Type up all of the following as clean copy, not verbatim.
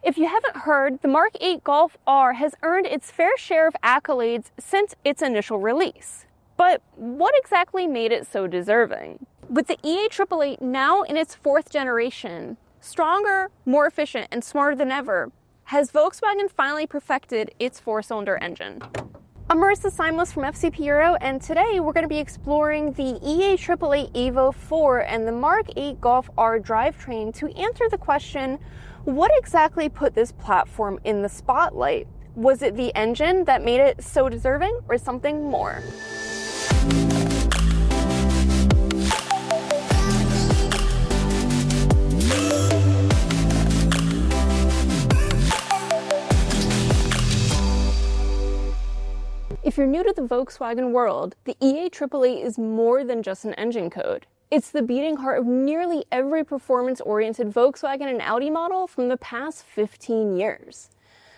If you haven't heard, the Mk8 Golf R has earned its fair share of accolades since its initial release. But what exactly made it so deserving? With the EA888 now in its 4th generation, stronger, more efficient, and smarter than ever, has Volkswagen finally perfected its 4-cylinder engine. I'm Marissa Simos from FCP Euro, and today we're going to be exploring the EA888 evo4 and the Mk8 Golf R drivetrain to answer the question, what exactly put this platform in the spotlight? Was it the engine that made it so deserving, or something more? If you're new to the Volkswagen world, the EA888 is more than just an engine code. It's the beating heart of nearly every performance-oriented Volkswagen and Audi model from the past 15 years.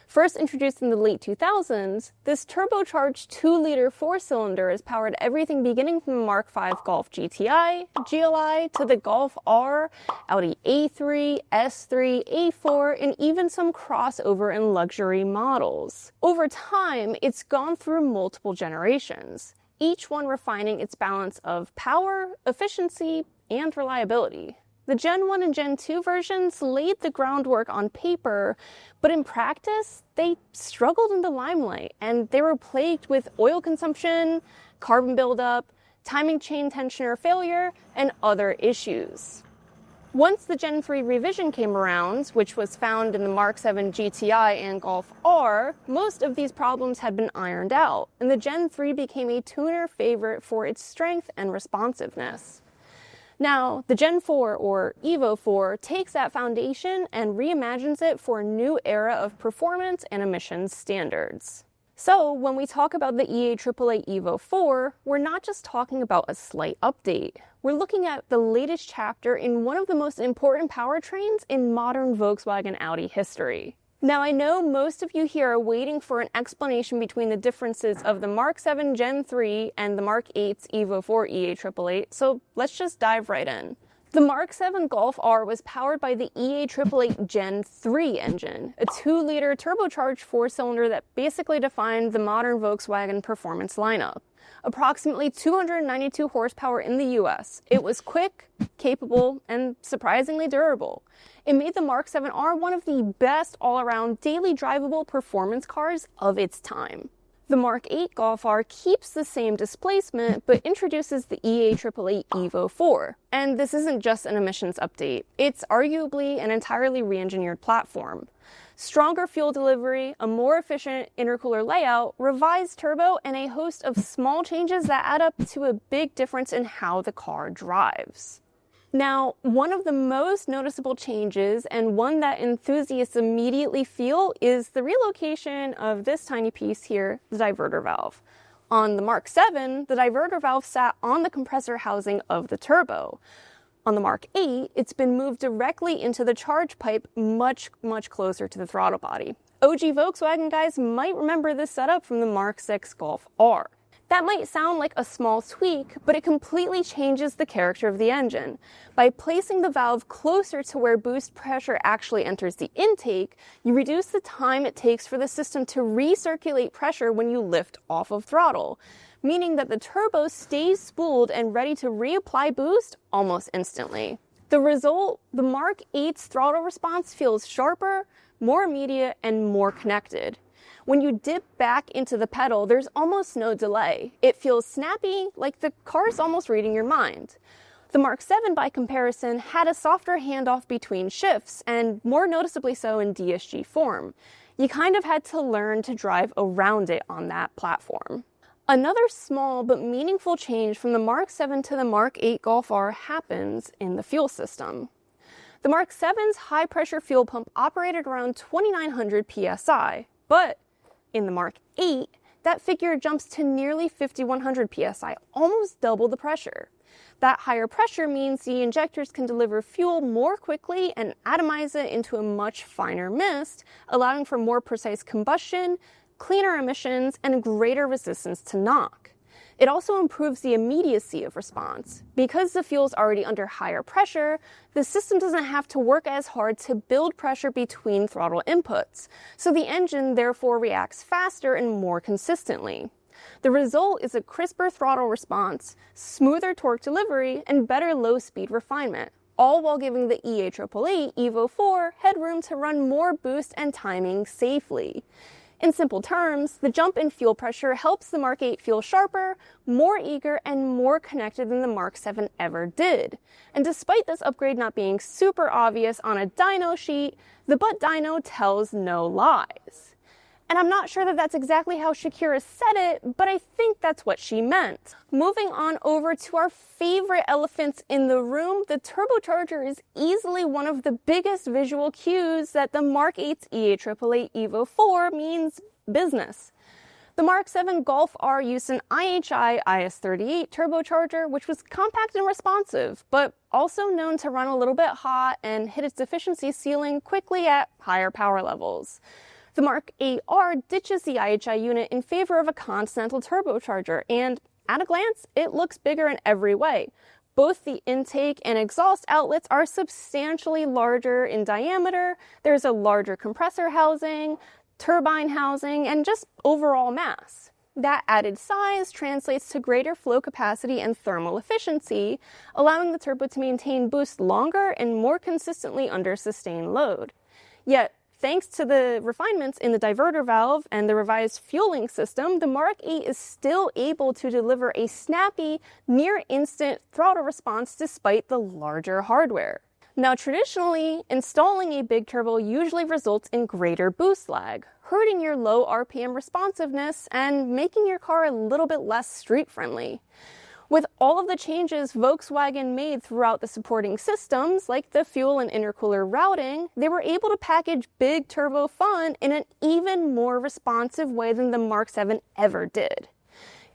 First introduced in the late 2000s, this turbocharged 2-liter 4-cylinder has powered everything beginning from the Mk8 Golf GTI, GLI, to the Golf R, Audi A3, S3, A4, and even some crossover and luxury models. Over time, it's gone through multiple generations, each one refining its balance of power, efficiency, and reliability. The Gen 1 and Gen 2 versions laid the groundwork on paper, but in practice, they struggled in the limelight, and they were plagued with oil consumption, carbon buildup, timing chain tensioner failure, and other issues. Once the Gen 3 revision came around, which was found in the Mk8 GTI and Golf R, most of these problems had been ironed out, and the Gen 3 became a tuner favorite for its strength and responsiveness. Now, the Gen 4, or evo4, takes that foundation and reimagines it for a new era of performance and emissions standards. So, when we talk about the EA888 evo4, we're not just talking about a slight update. We're looking at the latest chapter in one of the most important powertrains in modern Volkswagen Audi history. Now, I know most of you here are waiting for an explanation between the differences of the Mk8 Gen 3 and the Mk8's evo4 EA888, so let's just dive right in. The Mk8 Golf R was powered by the EA888 Gen 3 engine, a 2-liter turbocharged 4-cylinder that basically defined the modern Volkswagen performance lineup. Approximately 292 horsepower in the US. It was quick, capable, and surprisingly durable. It made the Mk8 R one of the best all-around daily drivable performance cars of its time. The Mk8 Golf R keeps the same displacement, but introduces the EA888 evo4. And this isn't just an emissions update. It's arguably an entirely re-engineered platform. Stronger fuel delivery, a more efficient intercooler layout, revised turbo, and a host of small changes that add up to a big difference in how the car drives. Now, one of the most noticeable changes, and one that enthusiasts immediately feel, is the relocation of this tiny piece here, the diverter valve. On the Mk8, the diverter valve sat on the compressor housing of the turbo. On the Mk8, it's been moved directly into the charge pipe much closer to the throttle body. OG Volkswagen guys might remember this setup from the Mk6 Golf R. That might sound like a small tweak, but it completely changes the character of the engine. By placing the valve closer to where boost pressure actually enters the intake, you reduce the time it takes for the system to recirculate pressure when you lift off of throttle, meaning that the turbo stays spooled and ready to reapply boost almost instantly. The result, the Mk8's throttle response feels sharper, more immediate, and more connected. When you dip back into the pedal, there's almost no delay. It feels snappy, like the car's almost reading your mind. The Mk8, by comparison, had a softer handoff between shifts, and more noticeably so in DSG form. You kind of had to learn to drive around it on that platform. Another small but meaningful change from the Mk8 to the Mk8 Golf R happens in the fuel system. The Mk8's high-pressure fuel pump operated around 2,900 psi, but in the Mk8, that figure jumps to nearly 5,100 psi, almost double the pressure. That higher pressure means the injectors can deliver fuel more quickly and atomize it into a much finer mist, allowing for more precise combustion, cleaner emissions, and greater resistance to knock. It also improves the immediacy of response. Because the fuel's already under higher pressure, the system doesn't have to work as hard to build pressure between throttle inputs, so the engine therefore reacts faster and more consistently. The result is a crisper throttle response, smoother torque delivery, and better low-speed refinement, all while giving the EA888 evo4 headroom to run more boost and timing safely. In simple terms, the jump in fuel pressure helps the Mk8 feel sharper, more eager, and more connected than the Mk7 ever did. And despite this upgrade not being super obvious on a dyno sheet, the butt dyno tells no lies. And I'm not sure that that's exactly how Shakira said it, but I think that's what she meant. Moving on over to our favorite elephants in the room, the turbocharger is easily one of the biggest visual cues that the Mk8's EA888 evo4 means business. The Mk7 Golf R used an IHI IS38 turbocharger, which was compact and responsive, but also known to run a little bit hot and hit its efficiency ceiling quickly at higher power levels. The Mk8 R ditches the IHI unit in favor of a Continental turbocharger, and at a glance, it looks bigger in every way. Both the intake and exhaust outlets are substantially larger in diameter, there's a larger compressor housing, turbine housing, and just overall mass. That added size translates to greater flow capacity and thermal efficiency, allowing the turbo to maintain boost longer and more consistently under sustained load. Yet, thanks to the refinements in the diverter valve and the revised fueling system, the Mk8 is still able to deliver a snappy, near-instant throttle response despite the larger hardware. Now, traditionally, installing a big turbo usually results in greater boost lag, hurting your low RPM responsiveness and making your car a little bit less street-friendly. With all of the changes Volkswagen made throughout the supporting systems, like the fuel and intercooler routing, they were able to package big turbo fun in an even more responsive way than the Mk7 ever did.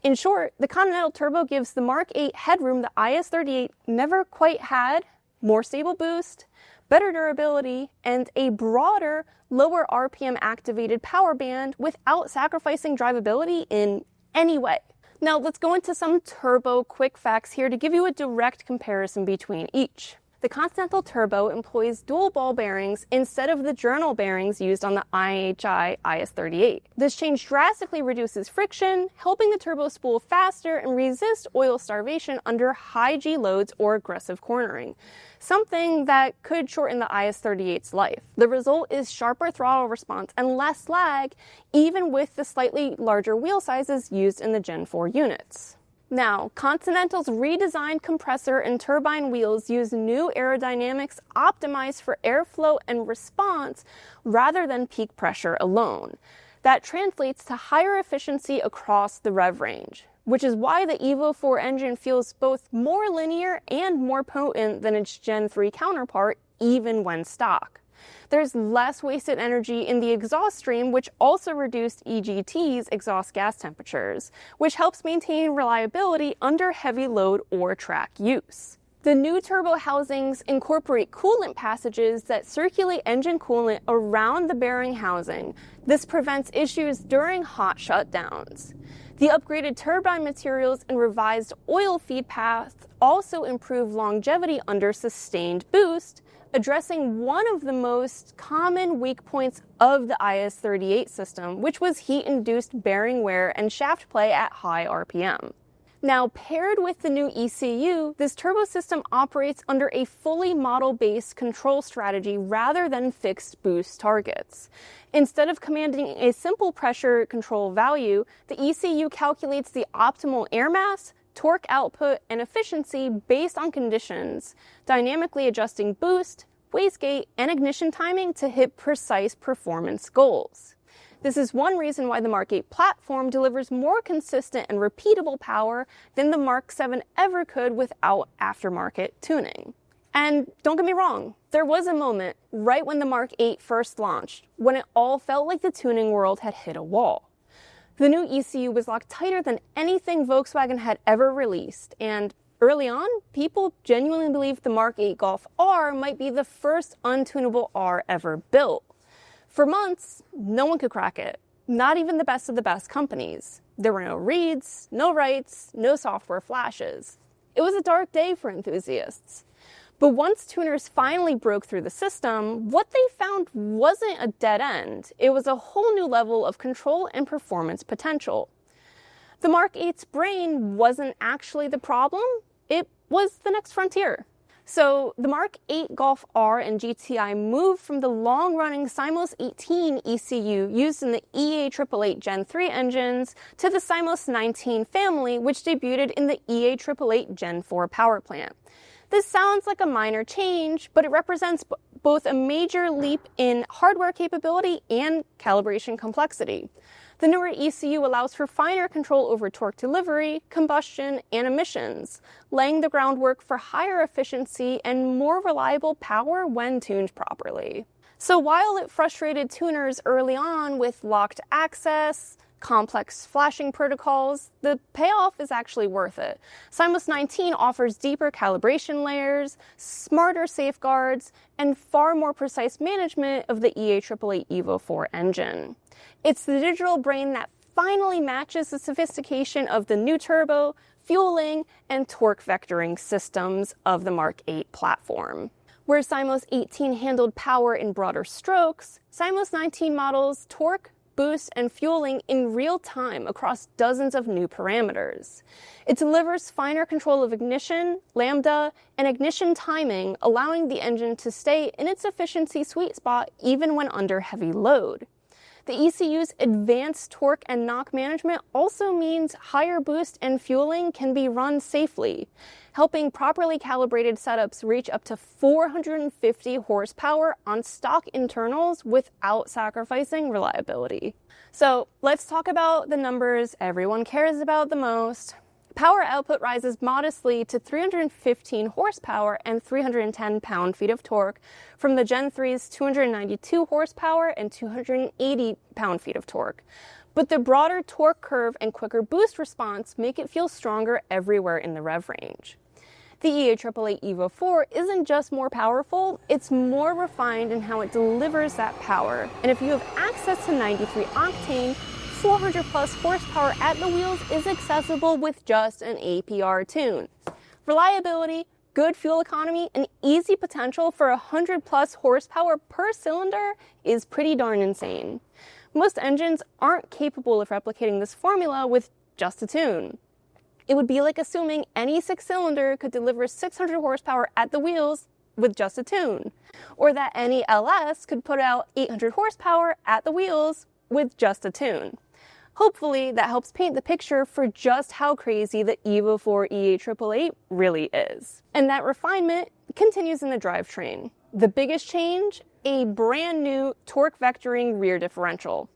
In short, the Continental Turbo gives the Mk8 headroom the IS38 never quite had, more stable boost, better durability, and a broader, lower RPM activated power band without sacrificing drivability in any way. Now let's go into some turbo quick facts here to give you a direct comparison between each. The Continental Turbo employs dual ball bearings instead of the journal bearings used on the IHI IS38. This change drastically reduces friction, helping the turbo spool faster and resist oil starvation under high G loads or aggressive cornering, something that could shorten the IS38's life. The result is sharper throttle response and less lag, even with the slightly larger wheel sizes used in the Gen 4 units. Now, Continental's redesigned compressor and turbine wheels use new aerodynamics optimized for airflow and response rather than peak pressure alone. That translates to higher efficiency across the rev range, which is why the evo4 engine feels both more linear and more potent than its Gen 3 counterpart, even when stock. There's less wasted energy in the exhaust stream, which also reduced EGT's exhaust gas temperatures, which helps maintain reliability under heavy load or track use. The new turbo housings incorporate coolant passages that circulate engine coolant around the bearing housing. This prevents issues during hot shutdowns. The upgraded turbine materials and revised oil feed paths also improve longevity under sustained boost, addressing one of the most common weak points of the IS38 system, which was heat-induced bearing wear and shaft play at high RPM. Now, paired with the new ECU, this turbo system operates under a fully model-based control strategy rather than fixed boost targets. Instead of commanding a simple pressure control value, the ECU calculates the optimal air mass, torque output, and efficiency based on conditions, dynamically adjusting boost, wastegate, and ignition timing to hit precise performance goals. This is one reason why the Mk8 platform delivers more consistent and repeatable power than the Mk7 ever could without aftermarket tuning. And don't get me wrong, there was a moment right when the Mk8 first launched when it all felt like the tuning world had hit a wall. The new ECU was locked tighter than anything Volkswagen had ever released, and early on, people genuinely believed the Mk8 Golf R might be the first untunable R ever built. For months, no one could crack it. not even the best of the best companies. There were no reads, no writes, no software flashes. It was a dark day for enthusiasts. But once tuners finally broke through the system, what they found wasn't a dead end. It was a whole new level of control and performance potential. The Mk8's brain wasn't actually the problem, it was the next frontier. So the Mk8 Golf R and GTI moved from the long-running Simos 18 ECU used in the EA888 Gen 3 engines to the Simos 19 family, which debuted in the EA888 Gen 4 power plant. This sounds like a minor change, but it represents both a major leap in hardware capability and calibration complexity. The newer ECU allows for finer control over torque delivery, combustion, and emissions, laying the groundwork for higher efficiency and more reliable power when tuned properly. So while it frustrated tuners early on with locked access, complex flashing protocols, the payoff is actually worth it. Simos 19 offers deeper calibration layers, smarter safeguards, and far more precise management of the EA888 evo4 engine. It's the digital brain that finally matches the sophistication of the new turbo, fueling, and torque vectoring systems of the Mk8 platform. Where Simos 18 handled power in broader strokes, Simos 19 models torque, boost, and fueling in real time across dozens of new parameters. It delivers finer control of ignition, lambda, and ignition timing, allowing the engine to stay in its efficiency sweet spot even when under heavy load. The ECU's advanced torque and knock management also means higher boost and fueling can be run safely, helping properly calibrated setups reach up to 450 horsepower on stock internals without sacrificing reliability. So let's talk about the numbers everyone cares about the most. Power output rises modestly to 315 horsepower and 310 pound-feet of torque from the Gen 3's 292 horsepower and 280 pound-feet of torque. But the broader torque curve and quicker boost response make it feel stronger everywhere in the rev range. The EA888 evo4 isn't just more powerful, it's more refined in how it delivers that power. And if you have access to 93 octane, 400 plus horsepower at the wheels is accessible with just an APR tune. Reliability, good fuel economy, and easy potential for 100 plus horsepower per cylinder is pretty darn insane. Most engines aren't capable of replicating this formula with just a tune. It would be like assuming any six-cylinder could deliver 600 horsepower at the wheels with just a tune, or that any LS could put out 800 horsepower at the wheels with just a tune. Hopefully, that helps paint the picture for just how crazy the evo4 EA888 really is. And that refinement continues in the drivetrain. The biggest change? A brand new torque vectoring rear differential.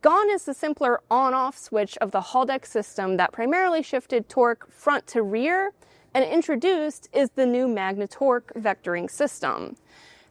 Gone is the simpler on-off switch of the Haldex system that primarily shifted torque front to rear, and introduced is the new Magna torque vectoring system.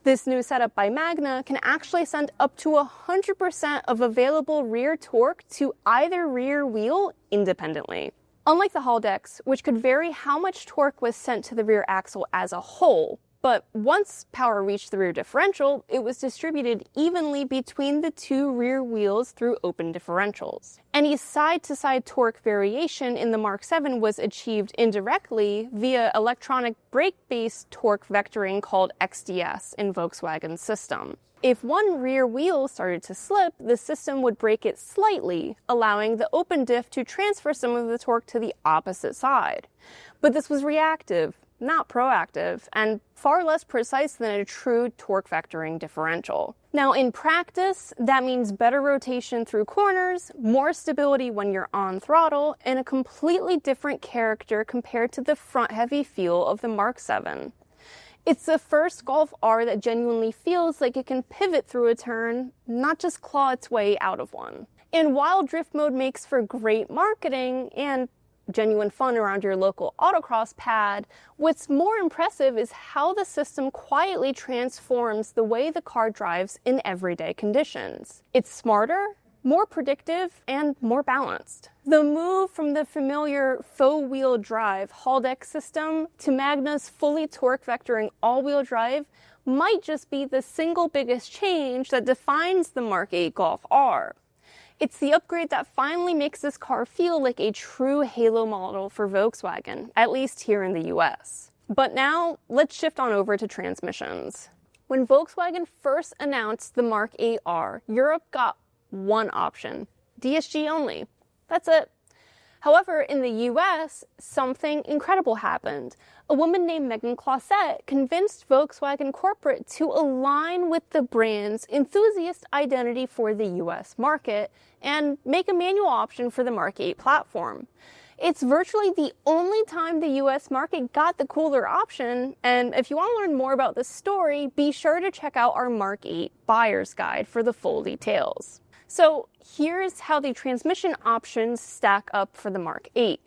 This new setup by Magna can actually send up to 100% of available rear torque to either rear wheel independently. Unlike the Haldex, which could vary how much torque was sent to the rear axle as a whole, but once power reached the rear differential, it was distributed evenly between the two rear wheels through open differentials. Any side-to-side torque variation in the Mk7 was achieved indirectly via electronic brake-based torque vectoring called XDS in Volkswagen's system. If one rear wheel started to slip, the system would brake it slightly, allowing the open diff to transfer some of the torque to the opposite side. But this was reactive, not proactive, and far less precise than a true torque vectoring differential. Now, in practice, that means better rotation through corners, more stability when you're on throttle, and a completely different character compared to the front-heavy feel of the Mk7. It's the first Golf R that genuinely feels like it can pivot through a turn, not just claw its way out of one. And while drift mode makes for great marketing and genuine fun around your local autocross pad, what's more impressive is how the system quietly transforms the way the car drives in everyday conditions. It's smarter, more predictive, and more balanced. The move from the familiar faux-wheel drive Haldex system to Magna's fully torque vectoring all-wheel drive might just be the single biggest change that defines the Mk8 Golf R. It's the upgrade that finally makes this car feel like a true halo model for Volkswagen, at least here in the US. But now, let's shift on over to transmissions. When Volkswagen first announced the Mk8 R, Europe got one option: DSG only. That's it. However, in the US, something incredible happened. A woman named Mk8 convinced Volkswagen corporate to align with the brand's enthusiast identity for the US market and make a manual option for the Mk8 platform. It's virtually the only time the US market got the cooler option, and if you want to learn more about this story, be sure to check out our Mk8 buyer's guide for the full details. So here's how the transmission options stack up for the Mk8.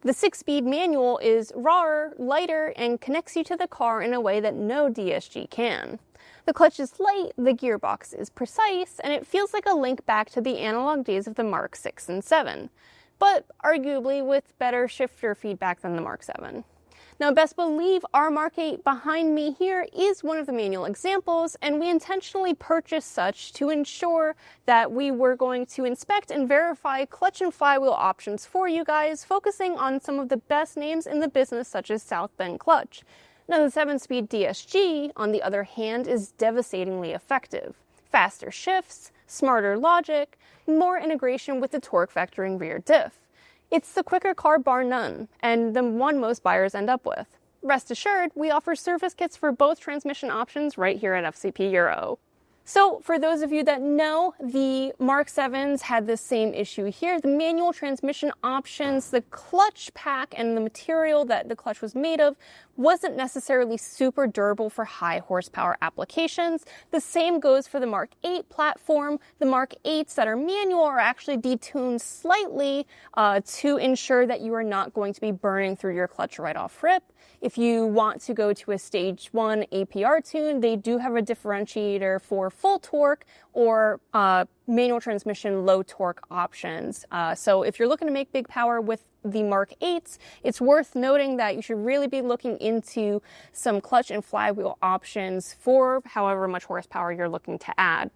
The 6-speed manual is rawer, lighter, and connects you to the car in a way that no DSG can. The clutch is light, the gearbox is precise, and it feels like a link back to the analog days of the Mark 6 and 7, but arguably with better shifter feedback than the Mark 7. Now, best believe our Mk8 behind me here is one of the manual examples, and we intentionally purchased such to ensure that we were going to inspect and verify clutch and flywheel options for you guys, focusing on some of the best names in the business, such as South Bend Clutch. Now, the 7-speed DSG, on the other hand, is devastatingly effective. Faster shifts, smarter logic, more integration with the torque vectoring rear diff. It's the quicker car bar none, and the one most buyers end up with. Rest assured, we offer service kits for both transmission options right here at FCP Euro. So, for those of you that know, the Mark 7s had the same issue here. The manual transmission options, the clutch pack, and the material that the clutch was made of wasn't necessarily super durable for high horsepower applications. The same goes for the Mk8 platform. The Mk8s that are manual are actually detuned slightly to ensure that you are not going to be burning through your clutch right off rip. If you want to go to a stage 1 APR tune, they do have a differentiator for full torque or manual transmission low torque options. So if you're looking to make big power with the Mk8s, it's worth noting that you should really be looking into some clutch and flywheel options for however much horsepower you're looking to add.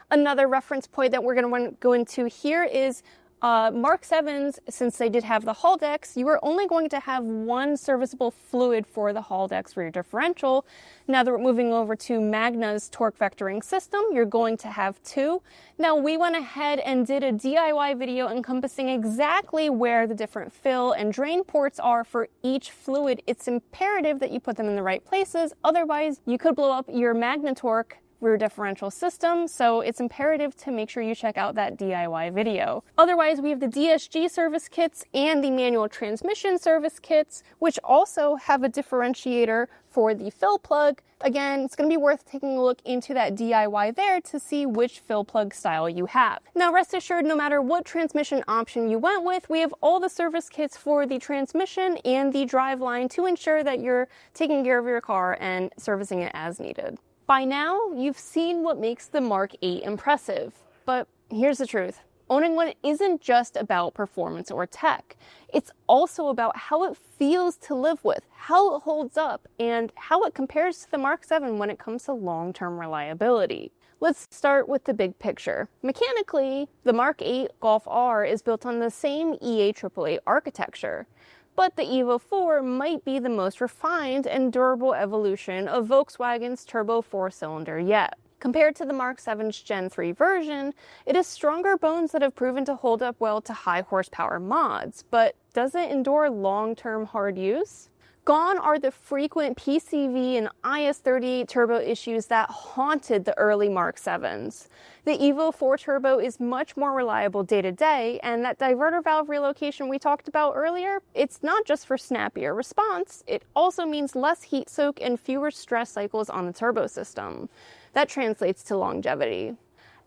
Another reference point that we're going to want to go into here is Mark 7s, since they did have the Haldex, you are only going to have one serviceable fluid for the Haldex rear differential. Now that we're moving over to Magna's torque vectoring system, you're going to have two. Now we went ahead and did a DIY video encompassing exactly where the different fill and drain ports are for each fluid. It's imperative that you put them in the right places, otherwise you could blow up your Magna torque rear differential system, so it's imperative to make sure you check out that DIY video. Otherwise, we have the DSG service kits and the manual transmission service kits, which also have a differentiator for the fill plug. Again, it's going to be worth taking a look into that DIY there to see which fill plug style you have. Now, rest assured, no matter what transmission option you went with, we have all the service kits for the transmission and the driveline to ensure that you're taking care of your car and servicing it as needed. By now, you've seen what makes the Mk8 impressive, but here's the truth. Owning one isn't just about performance or tech. It's also about how it feels to live with, how it holds up, and how it compares to the Mark 7 when it comes to long-term reliability. Let's start with the big picture. Mechanically, the Mk8 Golf R is built on the same EA888 architecture. But the evo4 might be the most refined and durable evolution of Volkswagen's turbo 4-cylinder yet. Compared to the Mark 7's Gen 3 version, it has stronger bones that have proven to hold up well to high horsepower mods, but does it endure long-term hard use? Gone are the frequent PCV and IS38 turbo issues that haunted the early Mark 7s. The evo4 turbo is much more reliable day to day, and that diverter valve relocation we talked about earlier, it's not just for snappier response, it also means less heat soak and fewer stress cycles on the turbo system. That translates to longevity.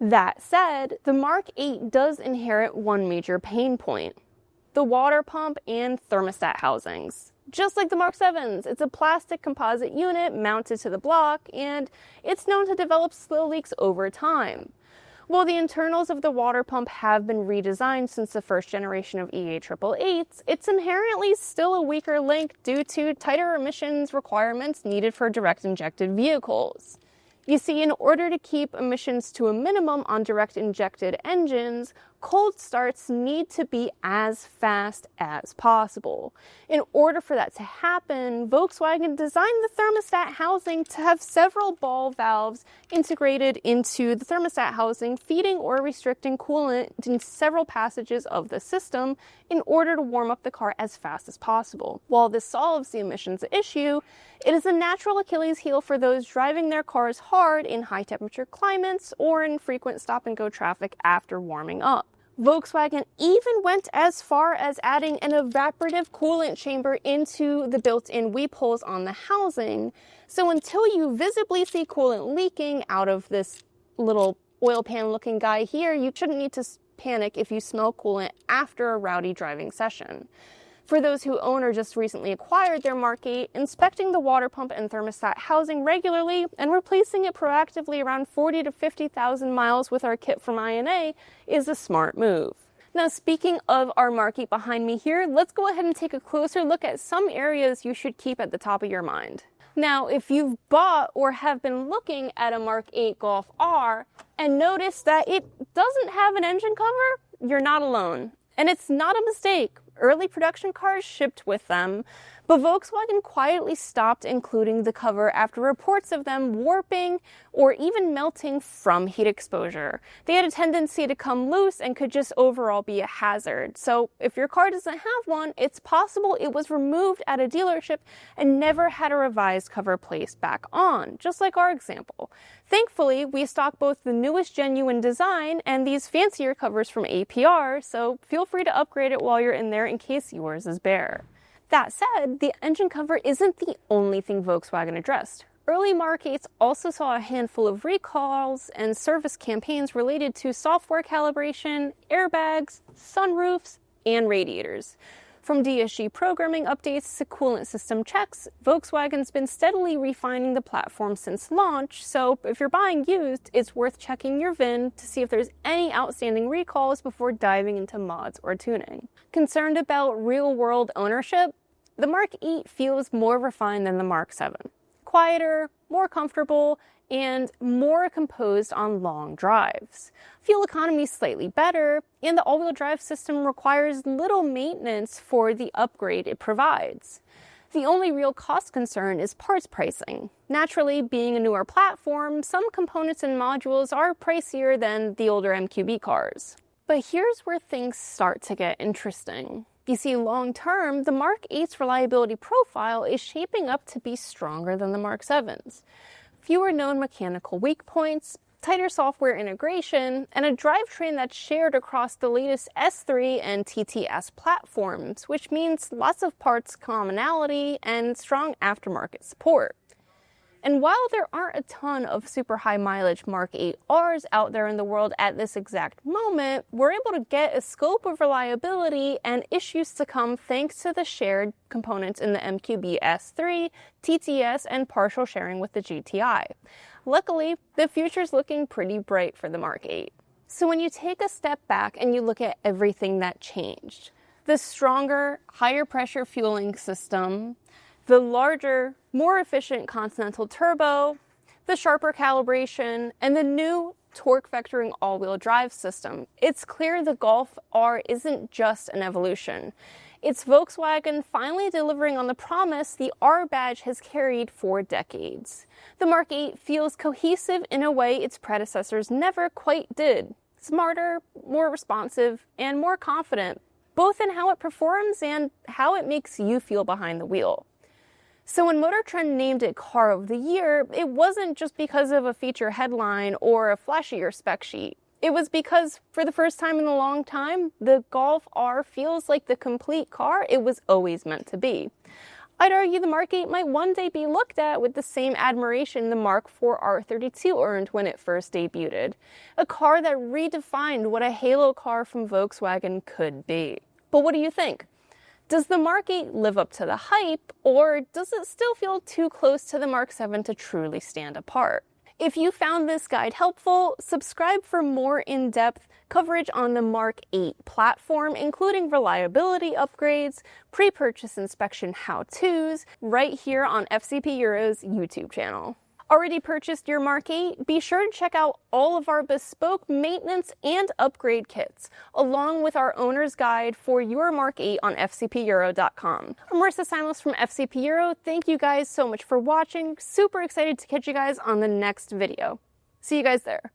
That said, the Mk8 does inherit one major pain point: the water pump and thermostat housings. Just like the Mark 7s, it's a plastic composite unit mounted to the block, and it's known to develop slow leaks over time. While the internals of the water pump have been redesigned since the first generation of EA888s, it's inherently still a weaker link due to tighter emissions requirements needed for direct injected vehicles. You see, in order to keep emissions to a minimum on direct injected engines, cold starts need to be as fast as possible. In order for that to happen, Volkswagen designed the thermostat housing to have several ball valves integrated into the thermostat housing, feeding or restricting coolant in several passages of the system in order to warm up the car as fast as possible. While this solves the emissions issue, it is a natural Achilles heel for those driving their cars hard in high-temperature climates or in frequent stop-and-go traffic after warming up. Volkswagen even went as far as adding an evaporative coolant chamber into the built-in weep holes on the housing. So until you visibly see coolant leaking out of this little oil pan looking guy here, you shouldn't need to panic if you smell coolant after a rowdy driving session. For those who own or just recently acquired their Mk8, inspecting the water pump and thermostat housing regularly and replacing it proactively around 40 to 50,000 miles with our kit from INA is a smart move. Now, speaking of our Mk8 behind me here, let's go ahead and take a closer look at some areas you should keep at the top of your mind. Now, if you've bought or have been looking at a Mk8 Golf R and noticed that it doesn't have an engine cover, you're not alone. And it's not a mistake. Early production cars shipped with them, but Volkswagen quietly stopped including the cover after reports of them warping or even melting from heat exposure. They had a tendency to come loose and could just overall be a hazard. So if your car doesn't have one, it's possible it was removed at a dealership and never had a revised cover placed back on, just like our example. Thankfully, we stock both the newest genuine design and these fancier covers from APR, so feel free to upgrade it while you're in there in case yours is bare. That said, the engine cover isn't the only thing Volkswagen addressed. Early Mk8s also saw a handful of recalls and service campaigns related to software calibration, airbags, sunroofs, and radiators. From DSG programming updates to coolant system checks, Volkswagen's been steadily refining the platform since launch, so if you're buying used, it's worth checking your VIN to see if there's any outstanding recalls before diving into mods or tuning. Concerned about real-world ownership? The Mk8 feels more refined than the Mk7. Quieter, more comfortable, and more composed on long drives. Fuel economy is slightly better, and the all-wheel drive system requires little maintenance for the upgrade it provides. The only real cost concern is parts pricing. Naturally, being a newer platform, some components and modules are pricier than the older MQB cars. But here's where things start to get interesting. You see, long-term, the Mk8's reliability profile is shaping up to be stronger than the Mk7's. Fewer known mechanical weak points, tighter software integration, and a drivetrain that's shared across the latest S3 and TTS platforms, which means lots of parts commonality and strong aftermarket support. And while there aren't a ton of super high mileage Mk8 Rs out there in the world at this exact moment, we're able to get a scope of reliability and issues to come thanks to the shared components in the MQB S3, TTS, and partial sharing with the GTI. Luckily, the future's looking pretty bright for the Mk8. So when you take a step back and you look at everything that changed, the stronger, higher pressure fueling system, the larger, more efficient Continental turbo, the sharper calibration, and the new torque vectoring all-wheel drive system, it's clear the Golf R isn't just an evolution. It's Volkswagen finally delivering on the promise the R badge has carried for decades. The Mk8 feels cohesive in a way its predecessors never quite did. Smarter, more responsive, and more confident, both in how it performs and how it makes you feel behind the wheel. So when Motor Trend named it Car of the Year, it wasn't just because of a feature headline or a flashier spec sheet. It was because, for the first time in a long time, the Golf R feels like the complete car it was always meant to be. I'd argue the Mk8 might one day be looked at with the same admiration the Mark IV R32 earned when it first debuted. A car that redefined what a halo car from Volkswagen could be. But what do you think? Does the Mk8 live up to the hype, or does it still feel too close to the Mk7 to truly stand apart? If you found this guide helpful, subscribe for more in-depth coverage on the Mk8 platform, including reliability upgrades, pre-purchase inspection how-tos, right here on FCP Euro's YouTube channel. Already purchased your Mk8? Be sure to check out all of our bespoke maintenance and upgrade kits, along with our owner's guide for your Mk8 on FCPEuro.com. I'm Marissa Simos from FCP Euro. Thank you guys so much for watching. Super excited to catch you guys on the next video. See you guys there.